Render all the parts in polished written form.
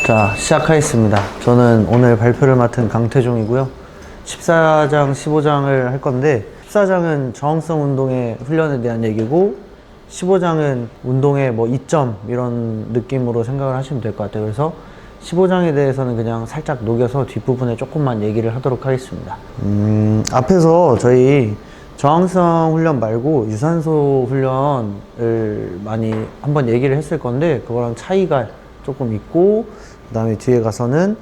자, 시작하겠습니다. 저는 오늘 발표를 맡은 강태종이고요. 14장, 15장을 할 건데 14장은 저항성 운동의 훈련에 대한 얘기고 15장은 운동의 뭐 이점 이런 느낌으로 생각을 하시면 될 것 같아요. 그래서 15장에 대해서는 그냥 살짝 녹여서 뒷부분에 조금만 얘기를 하도록 하겠습니다. 앞에서 저희 저항성 훈련 말고 유산소 훈련을 많이 한번 얘기를 했을 건데 그거랑 차이가 조금 있고 그 다음에 뒤에 가서는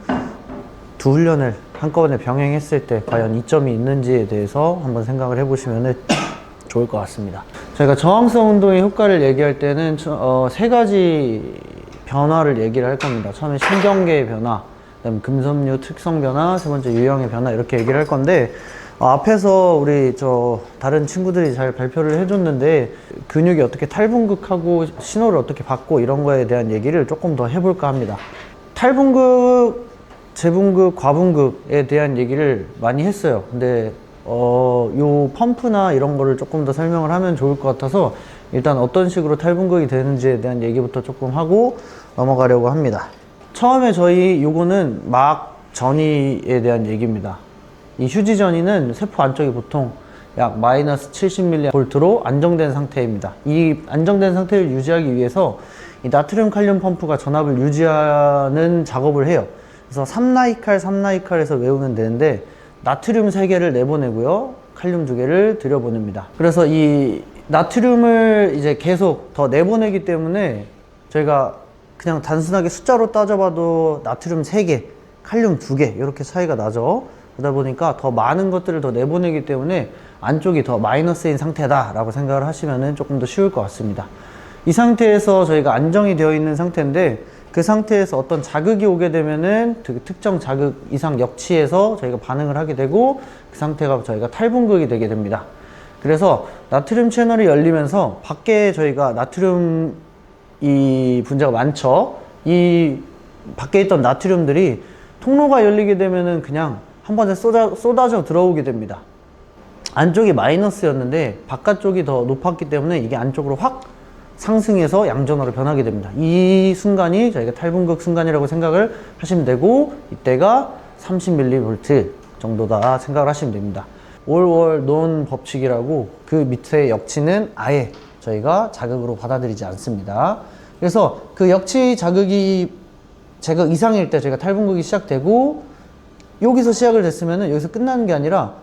두 훈련을 한꺼번에 병행했을 때 과연 이점이 있는지에 대해서 한번 생각을 해보시면 좋을 것 같습니다. 저희가 저항성 운동의 효과를 얘기할 때는 세 가지 변화를 얘기를 할 겁니다. 처음에 신경계의 변화, 그다음에 금섬유 특성 변화, 세 번째 유형의 변화 이렇게 얘기를 할 건데 앞에서 우리 다른 친구들이 잘 발표를 해줬는데 근육이 어떻게 탈분극하고 신호를 어떻게 받고 이런 거에 대한 얘기를 조금 더 해볼까 합니다. 탈분극, 재분극, 과분극에 대한 얘기를 많이 했어요. 근데 요 펌프나 이런 거를 조금 더 설명을 하면 좋을 것 같아서 일단 어떤 식으로 탈분극이 되는지에 대한 얘기부터 조금 하고 넘어가려고 합니다. 처음에 저희 요거는 막 전이에 대한 얘기입니다. 이 휴지 전이는 세포 안쪽이 보통 약 마이너스 70mV로 안정된 상태입니다. 이 안정된 상태를 유지하기 위해서 이 나트륨 칼륨 펌프가 전압을 유지하는 작업을 해요. 그래서 3나이칼, 3나이칼에서 외우면 되는데 나트륨 3개를 내보내고요. 칼륨 2개를 들여보냅니다. 그래서 이 나트륨을 이제 계속 더 내보내기 때문에 저희가 그냥 단순하게 숫자로 따져봐도 나트륨 3개, 칼륨 2개 이렇게 차이가 나죠. 그러다 보니까 더 많은 것들을 더 내보내기 때문에 안쪽이 더 마이너스인 상태다 라고 생각을 하시면 조금 더 쉬울 것 같습니다. 이 상태에서 저희가 안정이 되어 있는 상태인데 그 상태에서 어떤 자극이 오게 되면은 특정 자극 이상 역치에서 저희가 반응을 하게 되고 그 상태가 저희가 탈분극이 되게 됩니다. 그래서 나트륨 채널이 열리면서 밖에 저희가 나트륨 이 분자가 많죠. 이 밖에 있던 나트륨들이 통로가 열리게 되면은 그냥 한 번에 쏟아져 들어오게 됩니다. 안쪽이 마이너스였는데 바깥쪽이 더 높았기 때문에 이게 안쪽으로 확 상승해서 양전하로 변하게 됩니다. 이 순간이 저희가 탈분극 순간이라고 생각을 하시면 되고 이때가 30mV 정도다 생각을 하시면 됩니다. 올월 논 법칙이라고 그 밑에 역치는 아예 저희가 자극으로 받아들이지 않습니다. 그래서 그 역치 자극이 제각 이상일 때 저희가 탈분극이 시작되고 여기서 시작을 됐으면 여기서 끝나는 게 아니라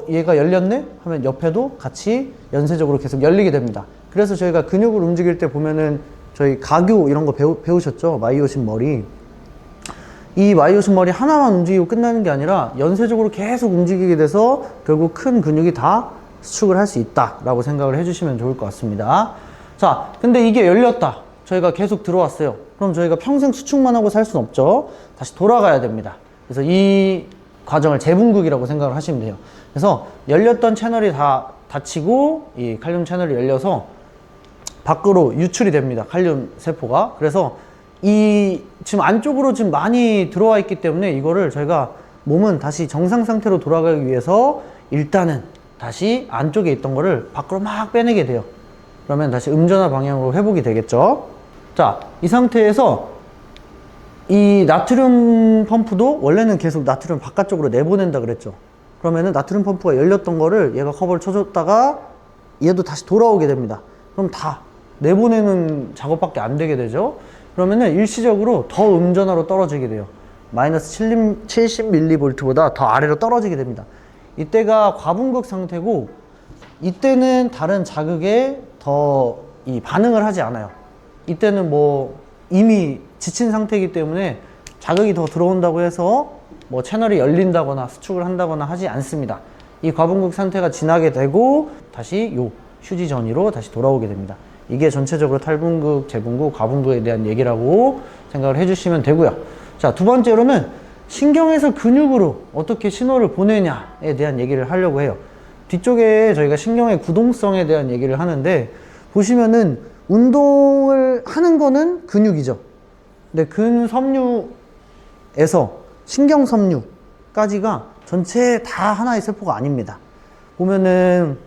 얘가 열렸네? 하면 옆에도 같이 연쇄적으로 계속 열리게 됩니다. 그래서 저희가 근육을 움직일 때 보면은 저희 가교 이런 거 배우셨죠? 마이오신 머리. 이 마이오신 머리 하나만 움직이고 끝나는 게 아니라 연쇄적으로 계속 움직이게 돼서 결국 큰 근육이 다 수축을 할 수 있다라고 생각을 해주시면 좋을 것 같습니다. 자, 근데 이게 열렸다. 저희가 계속 들어왔어요. 그럼 저희가 평생 수축만 하고 살 수는 없죠. 다시 돌아가야 됩니다. 그래서 이 과정을 재분극이라고 생각을 하시면 돼요. 그래서 열렸던 채널이 다 닫히고 이 칼륨 채널이 열려서 밖으로 유출이 됩니다. 칼륨 세포가. 그래서 이 지금 안쪽으로 지금 많이 들어와 있기 때문에 이거를 저희가 몸은 다시 정상 상태로 돌아가기 위해서 일단은 다시 안쪽에 있던 거를 밖으로 막 빼내게 돼요. 그러면 다시 음전화 방향으로 회복이 되겠죠. 자, 이 상태에서 이 나트륨 펌프도 원래는 계속 나트륨 바깥쪽으로 내보낸다 그랬죠. 그러면은 나트륨 펌프가 열렸던 거를 얘가 커버를 쳐줬다가 얘도 다시 돌아오게 됩니다. 그럼 다 내보내는 작업밖에 안 되게 되죠. 그러면은 일시적으로 더 음전화로 떨어지게 돼요. 마이너스 70mV보다 더 아래로 떨어지게 됩니다. 이때가 과분극 상태고 이때는 다른 자극에 더 이 반응을 하지 않아요. 이때는 뭐 이미 지친 상태이기 때문에 자극이 더 들어온다고 해서 뭐 채널이 열린다거나 수축을 한다거나 하지 않습니다. 이 과분극 상태가 지나게 되고 다시 요 휴지 전이로 다시 돌아오게 됩니다. 이게 전체적으로 탈분극, 재분극, 과분극에 대한 얘기라고 생각을 해주시면 되고요. 자, 두 번째로는 신경에서 근육으로 어떻게 신호를 보내냐에 대한 얘기를 하려고 해요. 뒤쪽에 저희가 신경의 구동성에 대한 얘기를 하는데 보시면은 운동을 하는 거는 근육이죠. 근데 근섬유에서 신경섬유까지가 전체 다 하나의 세포가 아닙니다. 보면은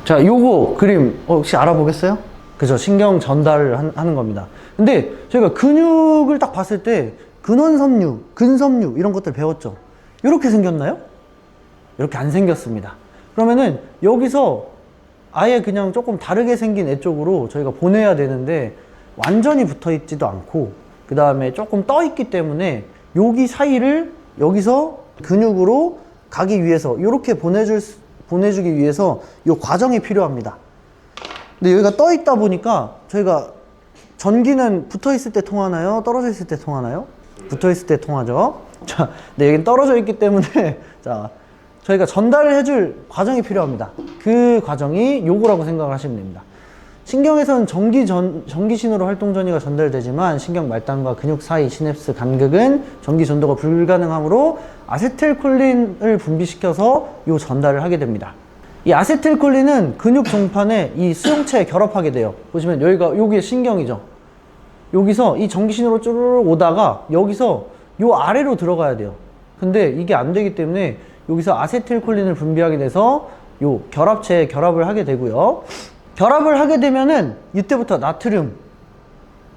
자, 요거 그림 혹시 알아보겠어요? 그죠? 신경 전달을 하는 겁니다. 근데 저희가 근육을 딱 봤을 때 근원섬유, 근섬유 이런 것들 배웠죠. 이렇게 생겼나요? 이렇게 안 생겼습니다. 그러면은 여기서 아예 그냥 조금 다르게 생긴 애 쪽으로 저희가 보내야 되는데 완전히 붙어 있지도 않고 그 다음에 조금 떠 있기 때문에 여기 사이를 여기서 근육으로 가기 위해서 이렇게 보내주기 위해서 이 과정이 필요합니다. 근데 여기가 떠 있다 보니까 저희가 전기는 붙어 있을 때 통하나요? 떨어져 있을 때 통하나요? 붙어 있을 때 통하죠. 자, 근데 여기는 떨어져 있기 때문에 자, 저희가 전달을 해줄 과정이 필요합니다. 그 과정이 요거라고 생각을 하시면 됩니다. 신경에서는 전기 신호로 활동 전이가 전달되지만 신경 말단과 근육 사이 시냅스 간극은 전기 전도가 불가능하므로 아세틸콜린을 분비시켜서 요 전달을 하게 됩니다. 이 아세틸콜린은 근육 종판에 이 수용체에 결합하게 돼요. 보시면 여기가 신경이죠. 여기서 이 전기 신호로 쭈르륵 오다가 여기서 요 아래로 들어가야 돼요. 근데 이게 안 되기 때문에 여기서 아세틸콜린을 분비하게 돼서 요 결합체에 결합을 하게 되고요. 결합을 하게 되면은 이때부터 나트륨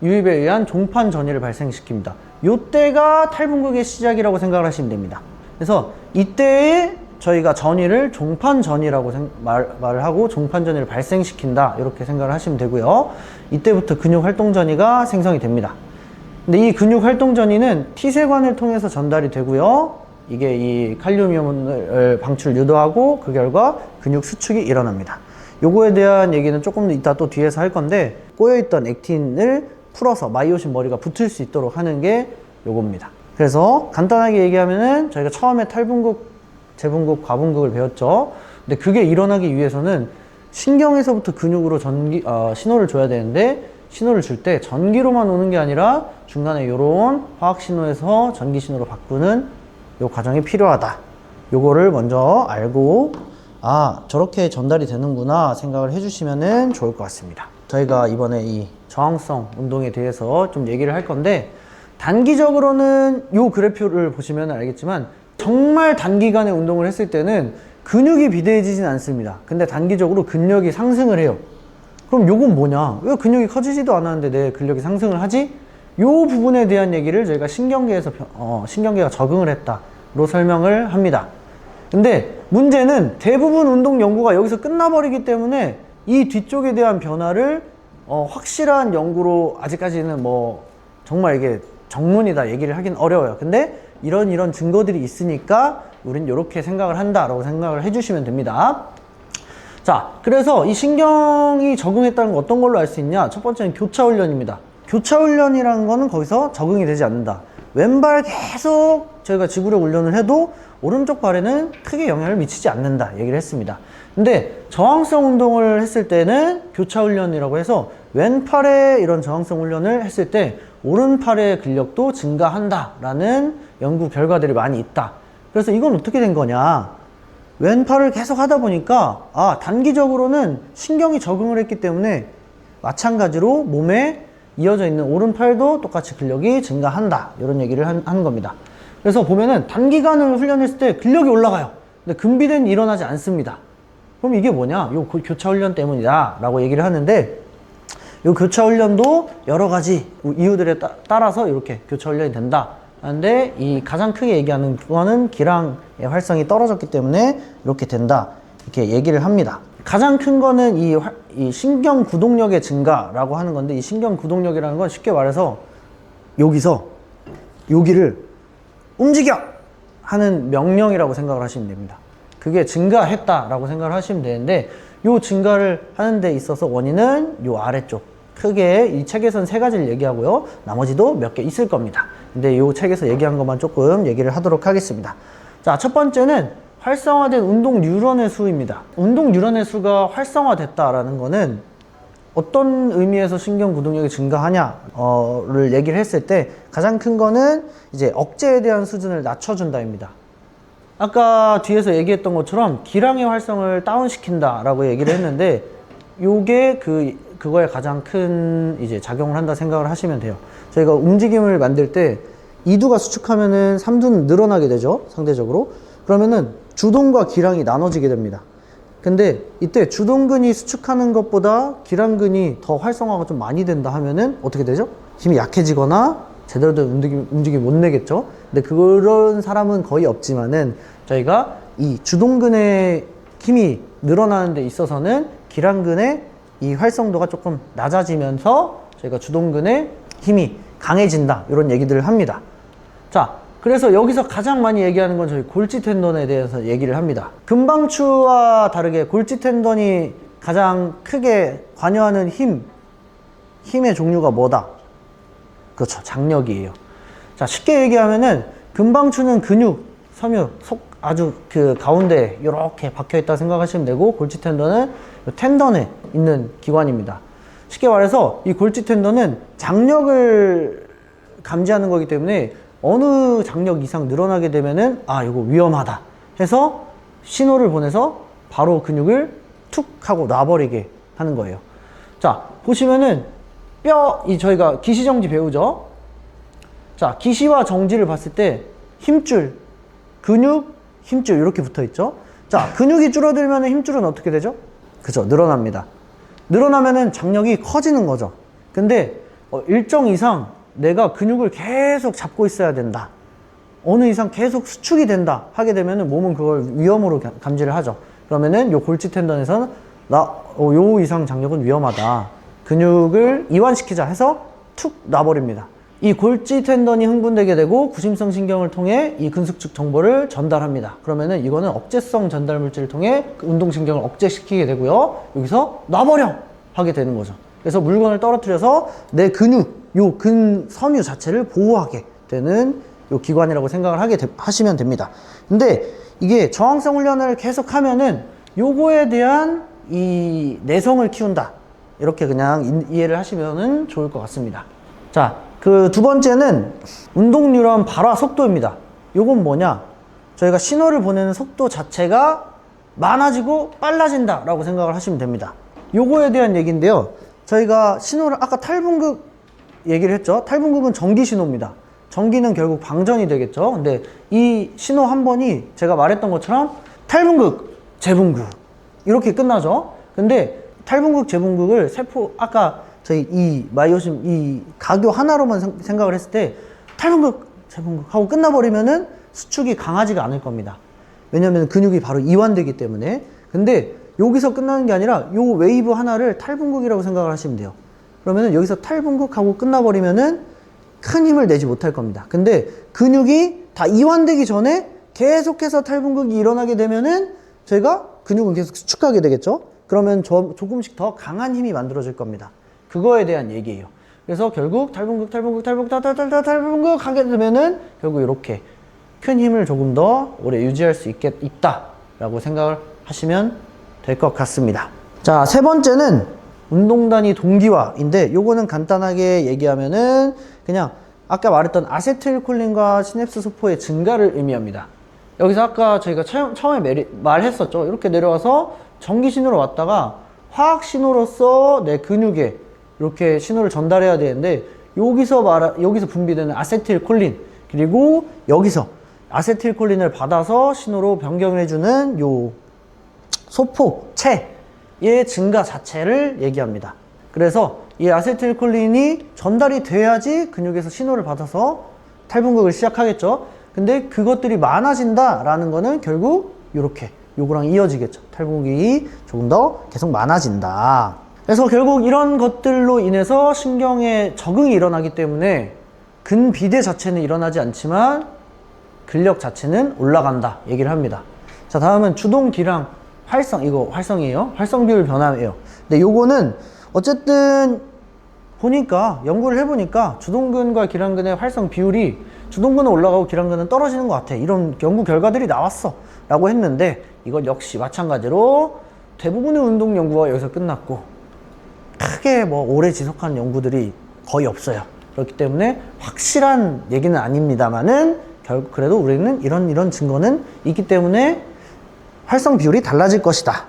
유입에 의한 종판 전이를 발생시킵니다. 이때가 탈분극의 시작이라고 생각을 하시면 됩니다. 그래서 이때에 저희가 전이를 종판 전이라고 말을 하고 종판 전이를 발생시킨다 이렇게 생각을 하시면 되고요. 이때부터 근육 활동 전이가 생성이 됩니다. 근데 이 근육 활동 전이는 T세관을 통해서 전달이 되고요. 이게 이 칼륨 방출 유도하고 그 결과 근육 수축이 일어납니다. 요거에 대한 얘기는 조금 이따 또 뒤에서 할 건데 꼬여있던 액틴을 풀어서 마이오신 머리가 붙을 수 있도록 하는 게 요겁니다. 그래서 간단하게 얘기하면은 저희가 처음에 탈분극, 재분극, 과분극을 배웠죠. 근데 그게 일어나기 위해서는 신경에서부터 근육으로 신호를 줘야 되는데 신호를 줄 때 전기로만 오는 게 아니라 중간에 요런 화학 신호에서 전기 신호로 바꾸는 요 과정이 필요하다. 요거를 먼저 알고 저렇게 전달이 되는구나 생각을 해주시면 좋을 것 같습니다. 저희가 이번에 이 저항성 운동에 대해서 좀 얘기를 할 건데 단기적으로는 요 그래프를 보시면 알겠지만 정말 단기간에 운동을 했을 때는 근육이 비대해지진 않습니다. 근데 단기적으로 근력이 상승을 해요. 그럼 요건 뭐냐? 왜 근육이 커지지도 않았는데 내 근력이 상승을 하지? 요 부분에 대한 얘기를 저희가 신경계에서 신경계가 적응을 했다로 설명을 합니다. 근데 문제는 대부분 운동 연구가 여기서 끝나버리기 때문에 이 뒤쪽에 대한 변화를 확실한 연구로 아직까지는 뭐 정말 이게 정문이다 얘기를 하긴 어려워요. 근데 이런 증거들이 있으니까 우린 이렇게 생각을 한다라고 생각을 해주시면 됩니다. 자, 그래서 이 신경이 적응했다는 거 어떤 걸로 알 수 있냐? 첫 번째는 교차 훈련입니다. 교차 훈련이라는 거는 거기서 적응이 되지 않는다. 왼발 계속 저희가 지구력 훈련을 해도 오른쪽 발에는 크게 영향을 미치지 않는다 얘기를 했습니다. 근데 저항성 운동을 했을 때는 교차 훈련이라고 해서 왼팔에 이런 저항성 훈련을 했을 때 오른팔의 근력도 증가한다 라는 연구 결과들이 많이 있다. 그래서 이건 어떻게 된 거냐? 왼팔을 계속 하다 보니까 단기적으로는 신경이 적응을 했기 때문에 마찬가지로 몸에 이어져 있는 오른팔도 똑같이 근력이 증가한다 이런 얘기를 하는 겁니다. 그래서 보면은 단기간을 훈련했을 때 근력이 올라가요. 근데 근비대는 일어나지 않습니다. 그럼 이게 뭐냐? 요 교차 훈련 때문이다 라고 얘기를 하는데 요 교차 훈련도 여러 가지 이유들에 따라서 이렇게 교차 훈련이 된다 하는데 이 가장 크게 얘기하는 거는 기랑의 활성이 떨어졌기 때문에 이렇게 된다 이렇게 얘기를 합니다. 가장 큰 거는 이 신경 구동력의 증가라고 하는 건데 이 신경 구동력이라는 건 쉽게 말해서 여기를 움직여! 하는 명령이라고 생각을 하시면 됩니다. 그게 증가했다라고 생각을 하시면 되는데 요 증가를 하는 데 있어서 원인은 요 아래쪽 크게 이 책에서는 3가지를 얘기하고요. 나머지도 몇 개 있을 겁니다. 근데 요 책에서 얘기한 것만 조금 얘기를 하도록 하겠습니다. 자, 첫 번째는 활성화된 운동 뉴런의 수입니다. 운동 뉴런의 수가 활성화됐다라는 거는 어떤 의미에서 신경 구동력이 증가하냐를 얘기를 했을 때 가장 큰 거는 이제 억제에 대한 수준을 낮춰준다입니다. 아까 뒤에서 얘기했던 것처럼 기랑의 활성을 다운시킨다라고 얘기를 했는데 요게 그거에 가장 큰 이제 작용을 한다 생각을 하시면 돼요. 저희가 움직임을 만들 때 2두가 수축하면은 3두는 늘어나게 되죠. 상대적으로. 그러면은 주동과 기랑이 나눠지게 됩니다. 근데 이때 주동근이 수축하는 것보다 기랑근이 더 활성화가 좀 많이 된다 하면은 어떻게 되죠? 힘이 약해지거나 제대로 된 움직임 못 내겠죠. 근데 그런 사람은 거의 없지만은 저희가 이 주동근의 힘이 늘어나는 데 있어서는 기랑근의 이 활성도가 조금 낮아지면서 저희가 주동근의 힘이 강해진다, 이런 얘기들을 합니다. 자, 그래서 여기서 가장 많이 얘기하는 건 저희 골지 텐던에 대해서 얘기를 합니다. 금방추와 다르게 골지 텐던이 가장 크게 관여하는 힘의 종류가 뭐다? 그렇죠, 장력이에요. 자, 쉽게 얘기하면은 금방추는 근육, 섬유, 아주 그 가운데 이렇게 박혀 있다 생각하시면 되고, 골지 텐던은 텐던에 있는 기관입니다. 쉽게 말해서 이 골지 텐던은 장력을 감지하는 거기 때문에 어느 장력 이상 늘어나게 되면은 이거 위험하다 해서 신호를 보내서 바로 근육을 툭 하고 놔버리게 하는 거예요. 자, 보시면은 저희가 기시정지 배우죠. 자, 기시와 정지를 봤을 때 힘줄, 근육, 힘줄 이렇게 붙어 있죠. 자, 근육이 줄어들면 힘줄은 어떻게 되죠? 그죠, 늘어납니다. 늘어나면은 장력이 커지는 거죠. 근데 일정 이상 내가 근육을 계속 잡고 있어야 된다, 어느 이상 계속 수축이 된다 하게 되면은 몸은 그걸 위험으로 감지를 하죠. 그러면은 요 골지 텐던에서는 요 이상 장력은 위험하다, 근육을 이완시키자 해서 툭 놔버립니다. 이 골지 텐던이 흥분되게 되고 구심성 신경을 통해 이 근숙축 정보를 전달합니다. 그러면은 이거는 억제성 전달 물질을 통해 그 운동신경을 억제시키게 되고요, 여기서 놔버려 하게 되는 거죠. 그래서 물건을 떨어뜨려서 내 근육, 요 근섬유 자체를 보호하게 되는 요 기관이라고 생각을 하시면 됩니다. 근데 이게 저항성 훈련을 계속 하면은 요거에 대한 이 내성을 키운다, 이렇게 그냥 이해를 하시면 좋을 것 같습니다. 자, 그 두 번째는 운동 뉴런 발화 속도입니다. 요건 뭐냐? 저희가 신호를 보내는 속도 자체가 많아지고 빨라진다 라고 생각을 하시면 됩니다. 요거에 대한 얘기인데요, 저희가 신호를 아까 탈분극 얘기를 했죠. 탈분극은 전기 신호입니다. 전기는 결국 방전이 되겠죠. 근데 이 신호 한 번이 제가 말했던 것처럼 탈분극, 재분극 이렇게 끝나죠. 근데 탈분극, 재분극을 아까 저희 이 마이오심 이 가교 하나로만 생각을 했을 때 탈분극, 재분극 하고 끝나버리면은 수축이 강하지가 않을 겁니다. 왜냐면 근육이 바로 이완되기 때문에. 근데 여기서 끝나는 게 아니라 요 웨이브 하나를 탈분극이라고 생각을 하시면 돼요. 그러면은 여기서 탈분극하고 끝나버리면은 큰 힘을 내지 못할 겁니다. 근데 근육이 다 이완되기 전에 계속해서 탈분극이 일어나게 되면은 저희가 근육은 계속 수축하게 되겠죠. 그러면 조금씩 더 강한 힘이 만들어질 겁니다. 그거에 대한 얘기예요. 그래서 결국 탈분극 하게 되면은 결국 이렇게 큰 힘을 조금 더 오래 유지할 수 있다라고 생각을 하시면 될 것 같습니다. 자, 세 번째는 운동 단위 동기화인데, 요거는 간단하게 얘기하면은 그냥 아까 말했던 아세틸콜린과 시냅스 소포의 증가를 의미합니다. 여기서 아까 저희가 처음에 말했었죠. 이렇게 내려와서 전기 신호로 왔다가 화학 신호로서 내 근육에 이렇게 신호를 전달해야 되는데, 여기서 분비되는 아세틸콜린, 그리고 여기서 아세틸콜린을 받아서 신호로 변경을 해주는 요 소포체의 증가 자체를 얘기합니다. 그래서 이 아세틸콜린이 전달이 돼야지 근육에서 신호를 받아서 탈분극을 시작하겠죠. 근데 그것들이 많아진다라는 거는 결국 이렇게 요거랑 이어지겠죠. 탈분극이 조금 더 계속 많아진다. 그래서 결국 이런 것들로 인해서 신경에 적응이 일어나기 때문에 근비대 자체는 일어나지 않지만 근력 자체는 올라간다 얘기를 합니다. 자, 다음은 주동 기랑 활성, 이거 활성이에요. 활성 비율 변화예요. 근데 요거는 어쨌든 연구를 해보니까 주동근과 기랑근의 활성 비율이 주동근은 올라가고 기랑근은 떨어지는 것 같아, 이런 연구 결과들이 나왔어 라고 했는데, 이건 역시 마찬가지로 대부분의 운동 연구가 여기서 끝났고 크게 뭐 오래 지속하는 연구들이 거의 없어요. 그렇기 때문에 확실한 얘기는 아닙니다만은 그래도 우리는 이런 증거는 있기 때문에 활성 비율이 달라질 것이다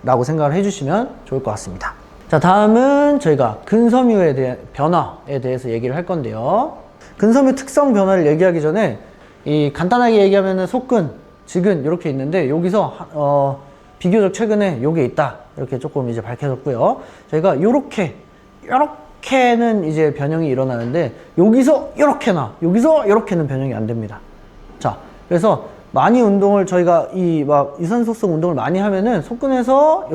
라고 생각을 해주시면 좋을 것 같습니다. 자, 다음은 저희가 근섬유에 대한 변화에 대해서 얘기를 할 건데요. 근섬유 특성 변화를 얘기하기 전에 간단하게 얘기하면은 속근, 지근 이렇게 있는데, 여기서 비교적 최근에 요게 있다 이렇게 조금 이제 밝혀졌고요. 저희가 요렇게 이렇게는 이제 변형이 일어나는데 여기서 이렇게나 여기서 이렇게는 변형이 안 됩니다. 자, 그래서 많이 운동을 저희가 이 막 유산소성 운동을 많이 하면은 속근에서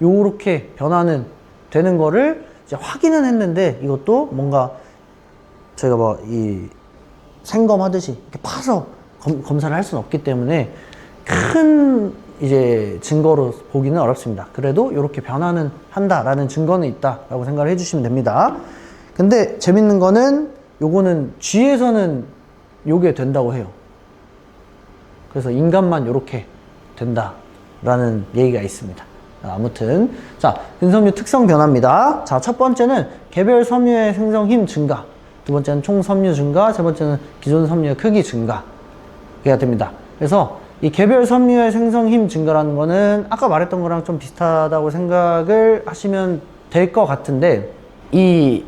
요렇게 변화는 되는 거를 이제 확인은 했는데 이것도 뭔가 저희가 뭐 이 생검하듯이 이렇게 파서 검사를 할 수는 없기 때문에 큰 이제 증거로 보기는 어렵습니다. 그래도 이렇게 변화는 한다라는 증거는 있다라고 생각을 해주시면 됩니다. 근데 재밌는 거는 요거는 쥐에서는 요게 된다고 해요. 그래서 인간만 이렇게 된다라는 얘기가 있습니다. 아무튼 자, 근섬유 특성 변화입니다. 자, 첫 번째는 개별 섬유의 생성 힘 증가, 두 번째는 총 섬유 증가, 세 번째는 기존 섬유의 크기 증가가 됩니다. 그래서 이 개별 섬유의 생성 힘 증가라는 거는 아까 말했던 거랑 좀 비슷하다고 생각을 하시면 될 것 같은데, 이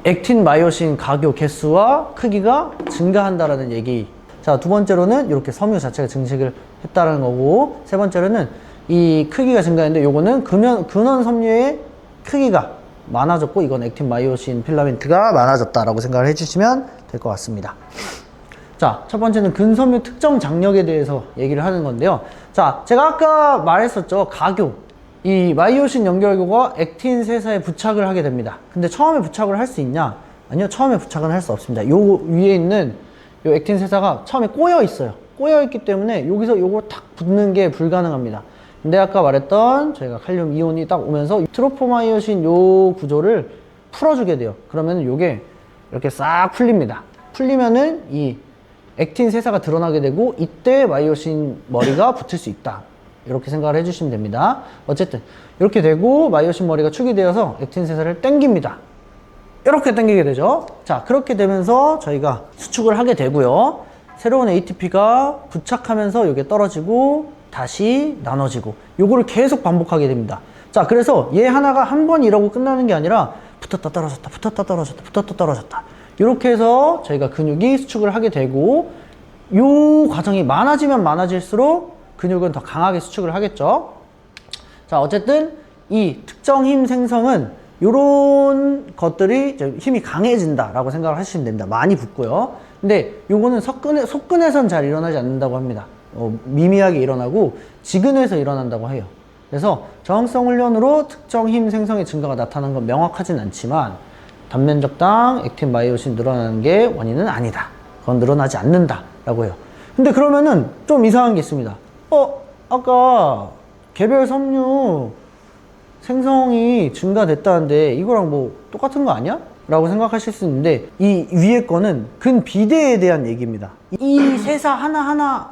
액틴, 마이오신, 각요 개수와 크기가 증가한다라는 얘기. 자, 두 번째로는 이렇게 섬유 자체가 증식을 했다는 거고, 세 번째로는 이 크기가 증가했는데 요거는 근원 섬유의 크기가 많아졌고, 이건 액틴, 마이오신, 필라멘트가 많아졌다라고 생각을 해주시면 될 것 같습니다. 자, 첫 번째는 근섬유 특정 장력에 대해서 얘기를 하는 건데요. 자, 제가 아까 말했었죠. 각요. 이 마이오신 연결교가 액틴 세사에 부착을 하게 됩니다. 근데 처음에 부착을 할 수 있냐? 아니요, 처음에 부착은 할 수 없습니다. 요 위에 있는 요 액틴 세사가 처음에 꼬여 있어요. 꼬여 있기 때문에 여기서 요거 탁 붙는 게 불가능합니다. 근데 아까 말했던 저희가 칼륨 이온이 딱 오면서 트로포마이오신 요 구조를 풀어주게 돼요. 그러면 요게 이렇게 싹 풀립니다. 풀리면은 이 액틴 세사가 드러나게 되고, 이때 마이오신 머리가 붙을 수 있다, 이렇게 생각을 해주시면 됩니다. 어쨌든 이렇게 되고 마이오신 머리가 축이 되어서 액틴 세사를 당깁니다. 이렇게 당기게 되죠. 자, 그렇게 되면서 저희가 수축을 하게 되고요. 새로운 ATP가 부착하면서 이게 떨어지고 다시 나눠지고, 요거를 계속 반복하게 됩니다. 자, 그래서 얘 하나가 한 번 이러고 끝나는 게 아니라 붙었다 떨어졌다, 붙었다 떨어졌다, 붙었다 떨어졌다, 이렇게 해서 저희가 근육이 수축을 하게 되고, 요 과정이 많아지면 많아질수록 근육은 더 강하게 수축을 하겠죠. 자, 어쨌든 이 특정 힘 생성은 요런 것들이 이제 힘이 강해진다라고 생각을 하시면 됩니다. 많이 붙고요. 근데 요거는 속근에선 잘 일어나지 않는다고 합니다. 미미하게 일어나고 지근에서 일어난다고 해요. 그래서 저항성 훈련으로 특정 힘 생성의 증가가 나타나는 건 명확하진 않지만, 단면적당 액틴, 마이오신 늘어나는 게 원인은 아니다, 그건 늘어나지 않는다라고 해요. 근데 그러면은 좀 이상한 게 있습니다. 아까 개별 섬유 생성이 증가됐다는데 이거랑 뭐 똑같은 거 아니야? 라고 생각하실 수 있는데, 이 위에 거는 근비대에 대한 얘기입니다. 이 세사 하나하나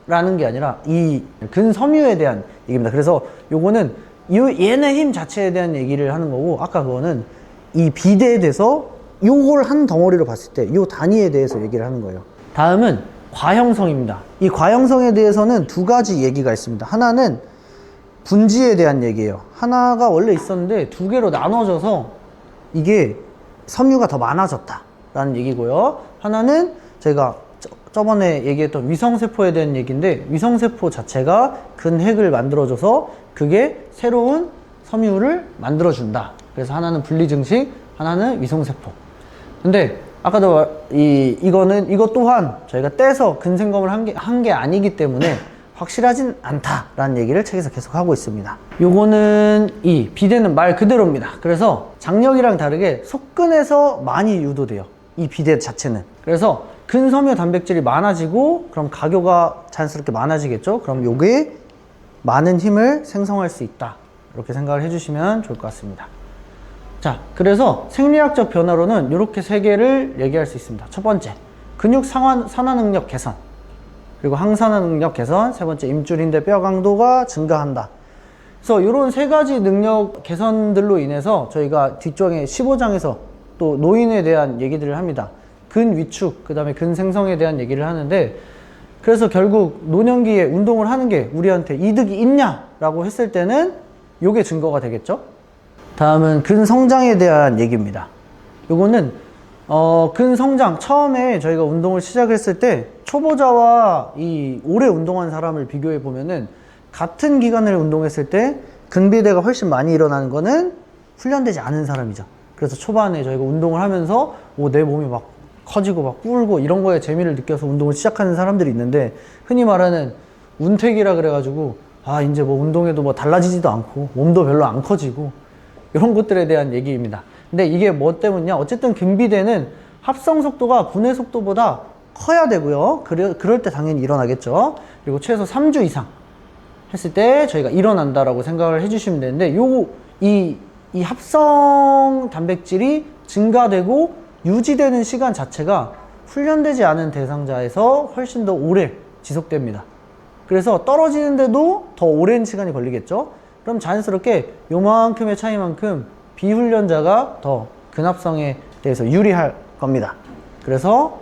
라는 게 아니라 이 근섬유에 대한 얘기입니다. 그래서 요거는 얘네 힘 자체에 대한 얘기를 하는 거고, 아까 그거는 이 비대에 대해서 요걸 한 덩어리로 봤을 때 요 단위에 대해서 얘기를 하는 거예요. 다음은 과형성입니다. 이 과형성에 대해서는 두 가지 얘기가 있습니다. 하나는 분지에 대한 얘기예요. 하나가 원래 있었는데 두 개로 나눠져서 이게 섬유가 더 많아졌다 라는 얘기고요. 하나는 저희가 저번에 얘기했던 위성세포에 대한 얘기인데, 위성세포 자체가 근핵을 만들어줘서 그게 새로운 섬유를 만들어준다. 그래서 하나는 분리증식, 하나는 위성세포. 근데 아까도 이것 또한 저희가 떼서 근생검을 한 게 아니기 때문에 확실하진 않다라는 얘기를 책에서 계속 하고 있습니다. 요거는 이 비대는 말 그대로입니다. 그래서 장력이랑 다르게 속근에서 많이 유도돼요, 이 비대 자체는. 그래서 근섬유 단백질이 많아지고, 그럼 각요가 자연스럽게 많아지겠죠. 그럼 요게 많은 힘을 생성할 수 있다, 이렇게 생각을 해주시면 좋을 것 같습니다. 자, 그래서 생리학적 변화로는 이렇게 세 개를 얘기할 수 있습니다. 첫 번째, 근육 산화 능력 개선, 그리고 항산화 능력 개선, 세 번째, 임줄인대 뼈 강도가 증가한다. 그래서 이런 세 가지 능력 개선들로 인해서 저희가 뒤쪽에 15장에서 또 노인에 대한 얘기들을 합니다. 근 위축, 그 다음에 근 생성에 대한 얘기를 하는데, 그래서 결국 노년기에 운동을 하는 게 우리한테 이득이 있냐라고 했을 때는 요게 증거가 되겠죠. 다음은 근성장에 대한 얘기입니다. 요거는 근성장, 처음에 저희가 운동을 시작했을 때 초보자와 이 오래 운동한 사람을 비교해 보면은 같은 기간을 운동했을 때 근비대가 훨씬 많이 일어나는 거는 훈련되지 않은 사람이죠. 그래서 초반에 저희가 운동을 하면서 내 몸이 막 커지고 막 불고 이런 거에 재미를 느껴서 운동을 시작하는 사람들이 있는데, 흔히 말하는 운택이라 그래가지고 이제 뭐 운동해도 뭐 달라지지도 않고 몸도 별로 안 커지고 이런 것들에 대한 얘기입니다. 근데 이게 뭐 때문이냐, 어쨌든 근비대는 합성 속도가 분해 속도보다 커야 되고요. 그럴 때 당연히 일어나겠죠. 그리고 최소 3주 이상 했을 때 저희가 일어난다라고 생각을 해주시면 되는데, 이 합성 단백질이 증가되고 유지되는 시간 자체가 훈련되지 않은 대상자에서 훨씬 더 오래 지속됩니다. 그래서 떨어지는데도 더 오랜 시간이 걸리겠죠. 그럼 자연스럽게 요만큼의 차이만큼 비훈련자가 더 근합성에 대해서 유리할 겁니다. 그래서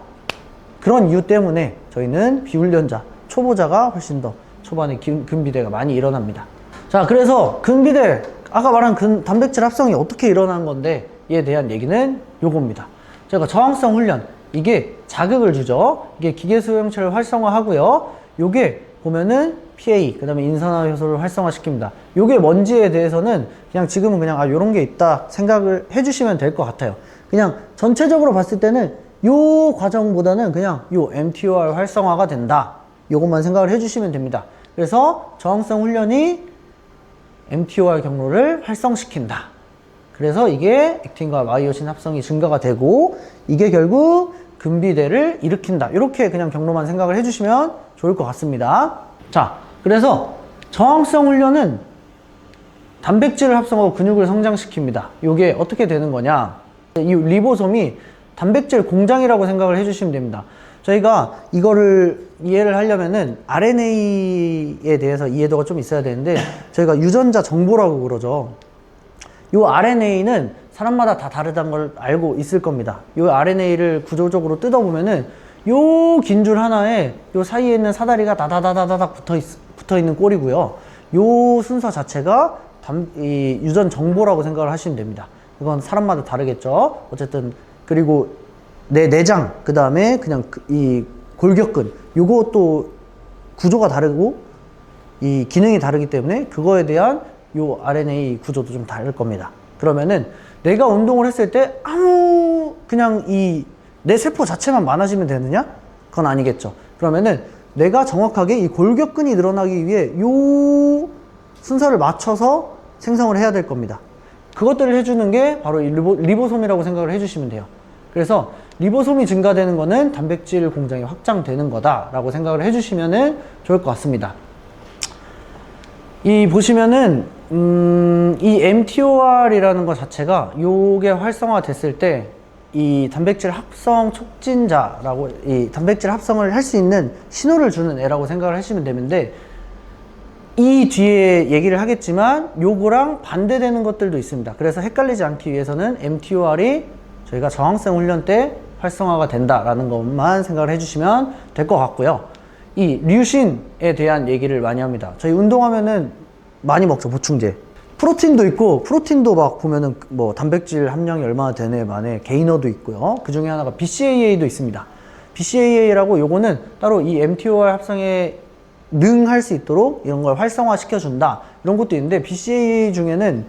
그런 이유 때문에 저희는 비훈련자, 초보자가 훨씬 더 초반에 근비대가 많이 일어납니다. 자, 그래서 근비대, 아까 말한 단백질 합성이 어떻게 일어나는 건데, 이에 대한 얘기는 요겁니다. 제가 저항성 훈련, 이게 자극을 주죠. 이게 기계수용체를 활성화하고요. 요게 보면은 PA, 그 다음에 인산화 효소를 활성화시킵니다. 요게 뭔지에 대해서는 그냥 지금은 그냥 요런 게 있다 생각을 해주시면 될 것 같아요. 그냥 전체적으로 봤을 때는 요 과정보다는 그냥 요 MTOR 활성화가 된다, 요것만 생각을 해주시면 됩니다. 그래서 저항성 훈련이 MTOR 경로를 활성시킨다. 그래서 이게 액틴과 마이오신 합성이 증가가 되고, 이게 결국 근비대를 일으킨다. 이렇게 그냥 경로만 생각을 해주시면 좋을 것 같습니다. 자, 그래서 저항성 훈련은 단백질을 합성하고 근육을 성장시킵니다. 이게 어떻게 되는 거냐, 이 리보솜이 단백질 공장이라고 생각을 해주시면 됩니다. 저희가 이거를 이해를 하려면은 RNA에 대해서 이해도가 좀 있어야 되는데, 저희가 유전자 정보라고 그러죠. 요 RNA는 사람마다 다 다르다는 걸 알고 있을 겁니다. 요 RNA를 구조적으로 뜯어보면은 요 긴 줄 하나에 요 사이에 있는 사다리가 다다다다닥 붙어 있는 꼴이고요. 요 순서 자체가 이 유전 정보라고 생각을 하시면 됩니다. 이건 사람마다 다르겠죠. 어쨌든, 그리고 내 내장, 그 다음에 그냥 이 골격근, 요것도 구조가 다르고 이 기능이 다르기 때문에 그거에 대한 요 RNA 구조도 좀 다를 겁니다. 그러면은 내가 운동을 했을 때 그냥 내 세포 자체만 많아지면 되느냐? 그건 아니겠죠. 그러면은 내가 정확하게 이 골격근이 늘어나기 위해 요 순서를 맞춰서 생성을 해야 될 겁니다. 그것들을 해주는 게 바로 이 리보솜이라고 생각을 해주시면 돼요. 그래서 리보솜이 증가되는 거는 단백질 공장이 확장되는 거다라고 생각을 해주시면 좋을 것 같습니다. 보시면은 이 MTOR이라는 것 자체가 요게 활성화 됐을 때 이 단백질 합성 촉진자라고, 이 단백질 합성을 할 수 있는 신호를 주는 애라고 생각을 하시면 되는데, 이 뒤에 얘기를 하겠지만 요거랑 반대되는 것들도 있습니다. 그래서 헷갈리지 않기 위해서는 MTOR이 저희가 저항성 훈련 때 활성화가 된다라는 것만 생각을 해주시면 될 것 같고요. 이 류신에 대한 얘기를 많이 합니다. 저희 운동하면은 많이 먹죠, 보충제. 프로틴도 있고, 프로틴도 막 보면은 뭐 단백질 함량이 얼마나 되네 만에 게이너도 있고요. 그 중에 하나가 BCAA도 있습니다. BCAA라고, 요거는 따로 이 MTOR 합성에 능할 수 있도록 이런 걸 활성화 시켜준다, 이런 것도 있는데, BCAA 중에는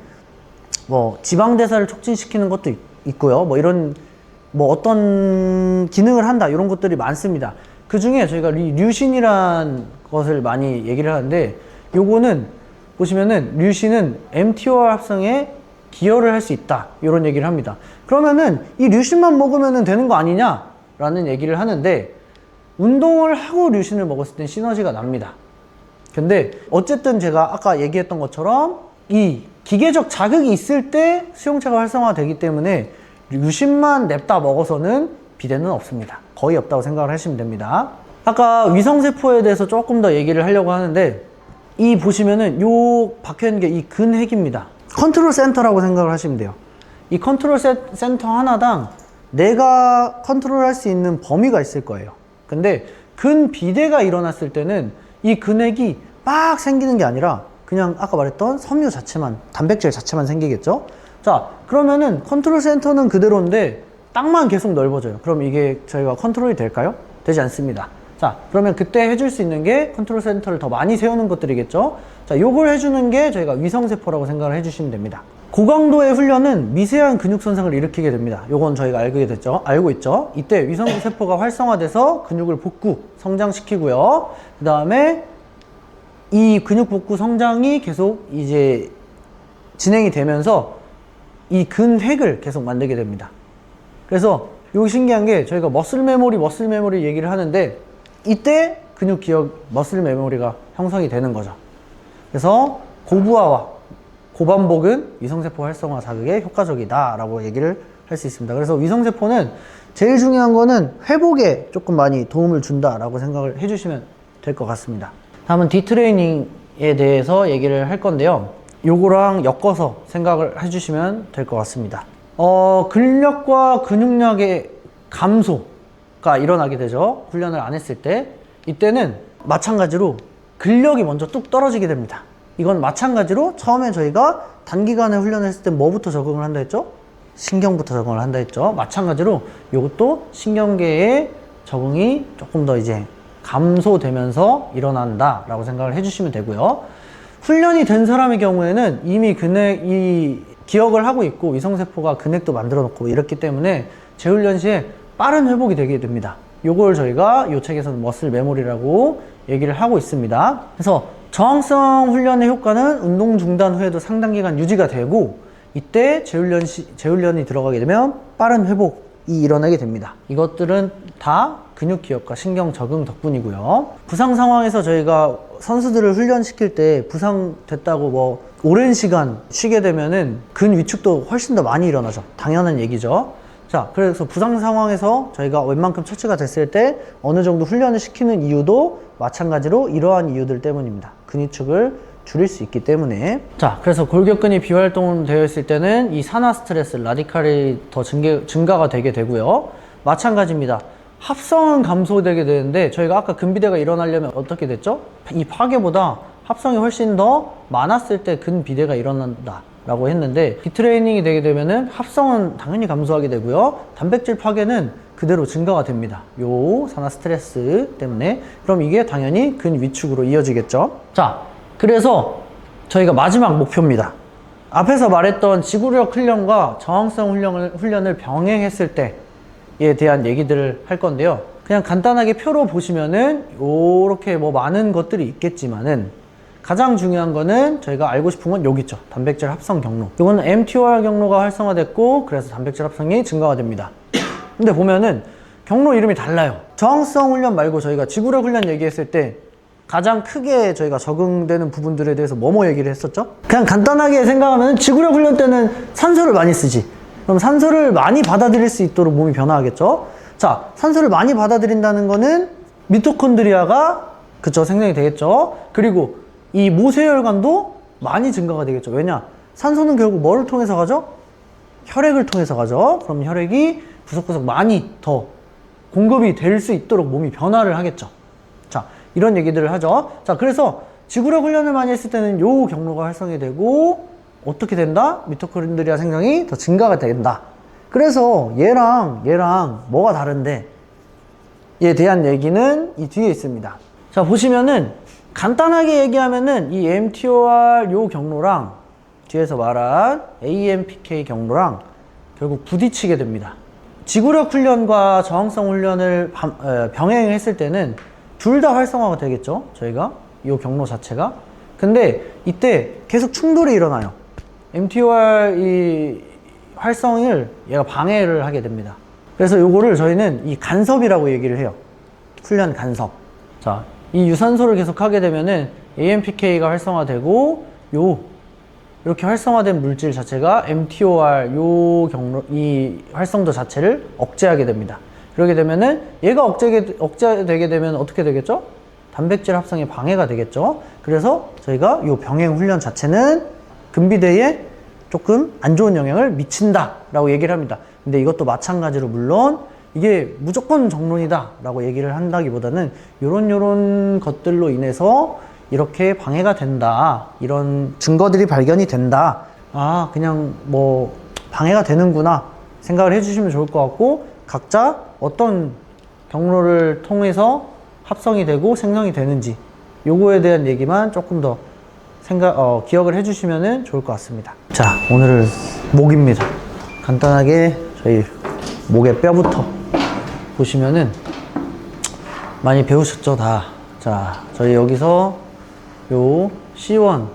뭐 지방대사를 촉진시키는 것도 있고요. 뭐 이런 뭐 어떤 기능을 한다, 이런 것들이 많습니다. 그 중에 저희가 류신이란 것을 많이 얘기를 하는데, 요거는 보시면은 류신은 MTOR 합성에 기여를 할 수 있다, 이런 얘기를 합니다. 그러면은 이 류신만 먹으면 되는 거 아니냐 라는 얘기를 하는데, 운동을 하고 류신을 먹었을 땐 시너지가 납니다. 근데 어쨌든 제가 아까 얘기했던 것처럼 이 기계적 자극이 있을 때 수용체가 활성화되기 때문에 류신만 냅다 먹어서는 비대는 없습니다. 거의 없다고 생각을 하시면 됩니다. 아까 위성세포에 대해서 조금 더 얘기를 하려고 하는데, 이 보시면은 요 박혀있는 게 이 근핵입니다. 컨트롤 센터라고 생각을 하시면 돼요. 이 컨트롤 센터 하나당 내가 컨트롤할 수 있는 범위가 있을 거예요. 근데 근비대가 일어났을 때는 이 근핵이 막 생기는 게 아니라 그냥 아까 말했던 섬유 자체만, 단백질 자체만 생기겠죠. 자, 그러면은 컨트롤 센터는 그대로인데 땅만 계속 넓어져요. 그럼 이게 저희가 컨트롤이 될까요? 되지 않습니다. 자, 그러면 그때 해줄 수 있는 게 컨트롤 센터를 더 많이 세우는 것들이겠죠. 자, 요걸 해주는 게 저희가 위성세포라고 생각을 해주시면 됩니다. 고강도의 훈련은 미세한 근육 손상을 일으키게 됩니다. 요건 저희가 알고 있죠. 이때 위성세포가 활성화돼서 근육을 복구, 성장시키고요. 그 다음에 이 근육 복구 성장이 계속 이제 진행이 되면서 이 근획을 계속 만들게 됩니다. 그래서 여기 신기한 게 저희가 머슬 메모리 얘기를 하는데 이때 근육 기억 머슬 메모리가 형성이 되는 거죠. 그래서 고부하와 고반복은 위성세포 활성화 자극에 효과적이다 라고 얘기를 할 수 있습니다. 그래서 위성세포는 제일 중요한 거는 회복에 조금 많이 도움을 준다 라고 생각을 해주시면 될 것 같습니다. 다음은 디트레이닝에 대해서 얘기를 할 건데요. 요거랑 엮어서 생각을 해주시면 될 것 같습니다. 근력과 근육량의 감소가 일어나게 되죠. 훈련을 안 했을 때. 이때는 마찬가지로 근력이 먼저 뚝 떨어지게 됩니다. 이건 마찬가지로 처음에 저희가 단기간에 훈련을 했을 때 뭐부터 적응을 한다 했죠? 신경부터 적응을 한다 했죠. 마찬가지로 이것도 신경계의 적응이 조금 더 이제 감소되면서 일어난다 라고 생각을 해주시면 되고요. 훈련이 된 사람의 경우에는 이미 이 기억을 하고 있고 위성세포가 근액도 만들어 놓고 이렇기 때문에 재훈련 시에 빠른 회복이 되게 됩니다. 요걸 저희가 이 책에서는 머슬 메모리라고 얘기를 하고 있습니다. 그래서 저항성 훈련의 효과는 운동 중단 후에도 상당 기간 유지가 되고 이때 재훈련이 들어가게 되면 빠른 회복이 일어나게 됩니다. 이것들은 다 근육 기억과 신경 적응 덕분이고요. 부상 상황에서 저희가 선수들을 훈련시킬 때 부상됐다고 뭐 오랜 시간 쉬게 되면은 근 위축도 훨씬 더 많이 일어나죠. 당연한 얘기죠. 자, 그래서 부상 상황에서 저희가 웬만큼 처치가 됐을 때 어느 정도 훈련을 시키는 이유도 마찬가지로 이러한 이유들 때문입니다. 근위축을 줄일 수 있기 때문에. 자, 그래서 골격근이 비활동되어 있을 때는 이 산화 스트레스, 라디칼이 더 증가가 되게 되고요. 마찬가지입니다. 합성은 감소되게 되는데 저희가 아까 근비대가 일어나려면 어떻게 됐죠? 이 파괴보다 합성이 훨씬 더 많았을 때 근비대가 일어난다 라고 했는데 디트레이닝이 되게 되면은 합성은 당연히 감소하게 되고요. 단백질 파괴는 그대로 증가가 됩니다. 요 산화 스트레스 때문에. 그럼 이게 당연히 근위축으로 이어지겠죠. 자, 그래서 저희가 마지막 목표입니다. 앞에서 말했던 지구력 훈련과 저항성 훈련을 병행했을 때에 대한 얘기들을 할 건데요. 그냥 간단하게 표로 보시면은 요렇게 뭐 많은 것들이 있겠지만은 가장 중요한 거는 저희가 알고 싶은 건 여기 있죠. 단백질 합성 경로. 이거는 mTOR 경로가 활성화됐고 그래서 단백질 합성이 증가가 됩니다. 근데 보면은 경로 이름이 달라요. 저항성 훈련 말고 저희가 지구력 훈련 얘기했을 때 가장 크게 저희가 적응되는 부분들에 대해서 뭐뭐 얘기를 했었죠? 그냥 간단하게 생각하면 지구력 훈련 때는 산소를 많이 쓰지. 그럼 산소를 많이 받아들일 수 있도록 몸이 변화하겠죠? 자, 산소를 많이 받아들인다는 거는 미토콘드리아가 생성이 되겠죠? 그리고 이 모세혈관도 많이 증가가 되겠죠. 왜냐? 산소는 결국 뭐를 통해서 가죠? 혈액을 통해서 가죠. 그럼 혈액이 구석구석 많이 더 공급이 될 수 있도록 몸이 변화를 하겠죠. 자, 이런 얘기들을 하죠. 자, 그래서 지구력 훈련을 많이 했을 때는 요 경로가 활성이 되고 어떻게 된다? 미토콘드리아 생성이 더 증가가 된다. 그래서 얘랑 뭐가 다른데 얘에 대한 얘기는 이 뒤에 있습니다. 자, 보시면은 간단하게 얘기하면은 이 mTOR 요 경로랑 뒤에서 말한 AMPK 경로랑 결국 부딪히게 됩니다. 지구력 훈련과 저항성 훈련을 병행했을 때는 둘 다 활성화가 되겠죠. 저희가 이 경로 자체가. 근데 이때 계속 충돌이 일어나요. mTOR 이 활성을 얘가 방해를 하게 됩니다. 그래서 요거를 저희는 이 간섭이라고 얘기를 해요. 훈련 간섭. 자, 이 유산소를 계속 하게 되면은 AMPK가 활성화되고 이렇게 활성화된 물질 자체가 mTOR 이 활성도 자체를 억제하게 됩니다. 그러게 되면은 얘가 억제되게 되면 어떻게 되겠죠? 단백질 합성에 방해가 되겠죠. 그래서 저희가 이 병행 훈련 자체는 근비대에 조금 안 좋은 영향을 미친다 라고 얘기를 합니다. 근데 이것도 마찬가지로 물론 이게 무조건 정론이다 라고 얘기를 한다기보다는 요런 것들로 인해서 이렇게 방해가 된다, 이런 증거들이 발견이 된다, 아 그냥 뭐 방해가 되는구나 생각을 해주시면 좋을 것 같고, 각자 어떤 경로를 통해서 합성이 되고 생성이 되는지 요거에 대한 얘기만 조금 더 기억을 해주시면 좋을 것 같습니다. 자, 오늘은 목입니다. 간단하게 저희 목의 뼈부터 보시면은 많이 배우셨죠, 다. 자, 저희 여기서 요 C1,